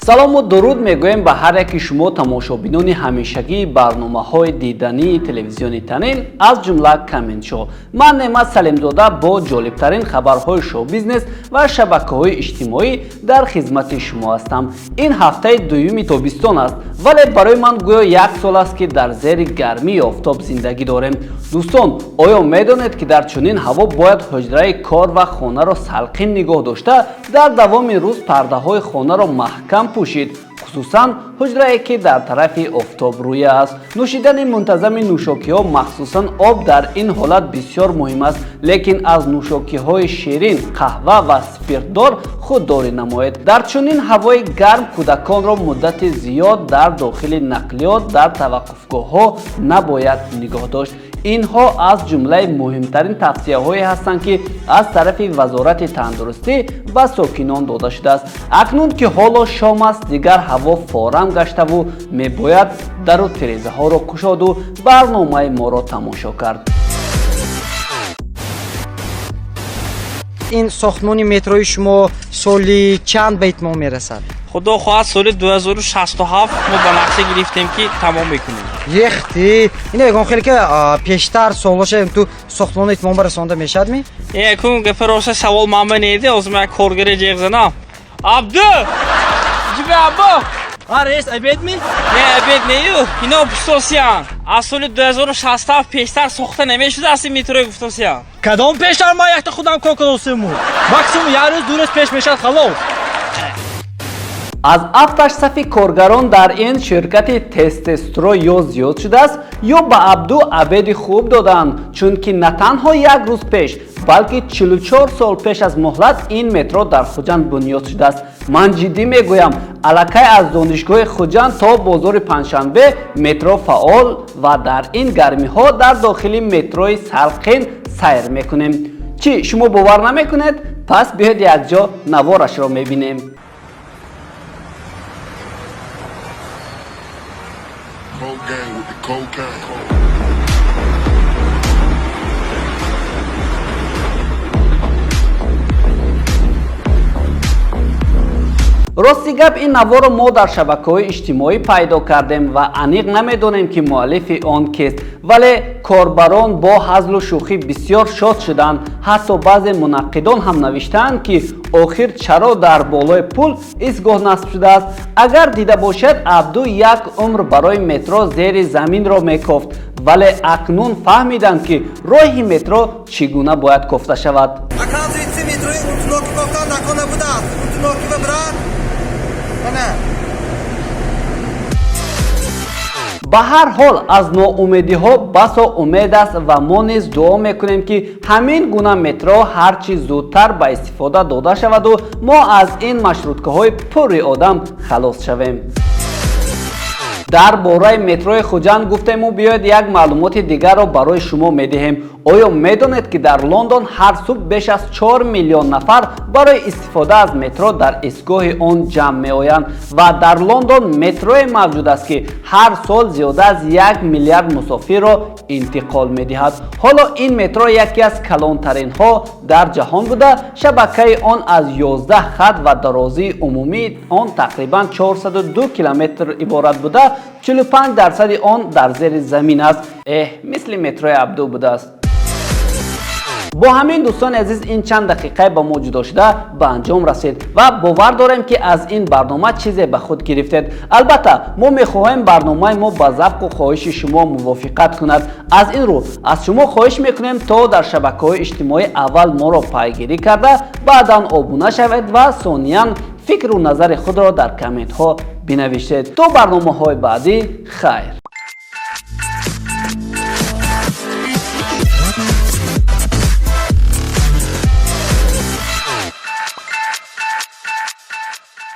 салому дуруд мегӯем ба ҳар яки шумо тамошобинони ҳамешагии барномаҳои дидании телевизиони танил аз ҷумла комментшо. ман неъмат салимзода бо ҷолибтарин хабарҳои шоу-бизнес ва шабакаҳои иҷтимоӣ дар хизмати шумо ҳастам. ин ҳафтаи дуюми тобистон аст, вале барои ман гӯё як сол аст ки дар зери гармии офтоб зиндагӣ дорем. дӯстон, оё медонед ки дар чунин ҳаво бояд ҳуҷраи кор ва хонаро салқин нигоҳ дошта, дар давоми рӯз пардаҳои хонаро маҳкам пӯшид, хусусан ҳуҷрае ки дар тарафи офтобрӯя аст. нӯшидани мунтазами нӯшокиҳо, махсусан об, дар ин ҳолат бисёр муҳим аст, лекин аз нӯшокиҳои ширин, қаҳва ва спиртдор худдорӣ намоед. дар чунин ҳавои гарм кӯдаконро муддати зиёд дар дохили нақлиёт дар таваққуфгоҳҳо набояд нигоҳ дошт. инҳо аз ҷумлаи муҳимтарин тавсияҳое ҳастанд ки аз тарафи вазорати тандурустӣ ба сокинон дода шудааст. акнун ки ҳоло шом аст, дигар ҳаво форам гаштаву мебояд дару тирезаҳоро кушоду барномаи моро тамошо кард. ин сохтмони метрои шумо соли чанд ба итмом мерасад? худо хоҳад соли 2067 мо ба нақша гирифтем ки тамом мекунем. рехти ина ягон хеле ки пештар солоша ту сохтмони итмом расонда мешадми? Якун гапа роса савол мама неде, озма як коргаре ҷеғ занам. Абду! Ҷиба або! рес абедми? Не абед нею, ино пустосиян. Аз соли 2067 пештар сохта намешуда аст ин метрои гуфтосиян. кадом пештар ман якта худам кор кардосему? максимум як рӯз ду рӯз пеш мешад халос. аз афташ сафи коргарон дар ин ширкати тестестрой ё зиёд шудааст ё ба абду абеди хуб доданд, чунки на танҳо як рӯз пеш, балки 44 сол пеш аз муҳлат ин метро дар хуҷанд бунёд шудааст. ман ҷиддӣ мегӯям, аллакай аз донишгоҳи хуҷанд то бозори панҷшанбе метро фаъол ва дар ин гармиҳо дар дохили метрои салқин сайр мекунем. чӣ, шумо бовар намекунед? пас биёед якҷо наворашро мебинем. Cocaine with the cocaine. рости гап, ин наворо мо дар шабакаҳои иҷтимоӣ пайдо кардем ва аниқ намедонем ки муаллифи он кист, вале корбарон бо ҳазлу шӯхӣ бисёр шод шуданд. ҳатто баъзе мунаққидон ҳам навиштаанд ки охир чаро дар болои пул истгоҳ насб шудааст. агар дида бошад, абду як умр барои метро зери заминро мекофт, вале акнун фаҳмиданд ки роҳи метро чӣ гуна бояд кофта шавад. ба ҳар ҳол аз ноумедиҳо басо умед аст ва мо низ дуо мекунем ки ҳамин гуна метро ҳарчи зудтар ба истифода дода шаваду мо аз ин маршруткаҳои пурри одам халос шавем. дар бораи метрои хуҷанд гуфтему, биёед як маълумоти дигарро барои шумо медиҳем. оё медонед ки дар лондон ҳар субҳ беш аз 4 миллион нафар барои истифода аз метро дар истгоҳи он ҷамъ меоянд ва дар лондон метрое мавҷуд аст ки ҳар сол зиёда аз 1 миллиард мусофирро интиқол медиҳад. ҳоло ин метро яке аз калонтаринҳо дар ҷаҳон буда, шабакаи он аз 11 хат ва дарозии умумии он тақрибан 402 километр иборат буда, 45% он дар зери замин аст. мисли метрои абду будааст. бо ҳамин дӯстони азиз, ин чанд дақиқае ба мо ҷудо шуда ба анҷом расид ва бовар дорем ки аз ин барнома чизе ба худ гирифтед. албатта мо мехоҳем барномаи мо ба завқу хоҳиши шумо мувофиқат кунад. аз ин рӯ аз шумо хоҳиш мекунем то дар шабакаҳои иҷтимоӣ аввал моро пайгирӣ карда, баъдан обуна шавед ва сониян фикру назари худро дар комментҳо бинавишед. то барномаҳои баъдӣ, хайр.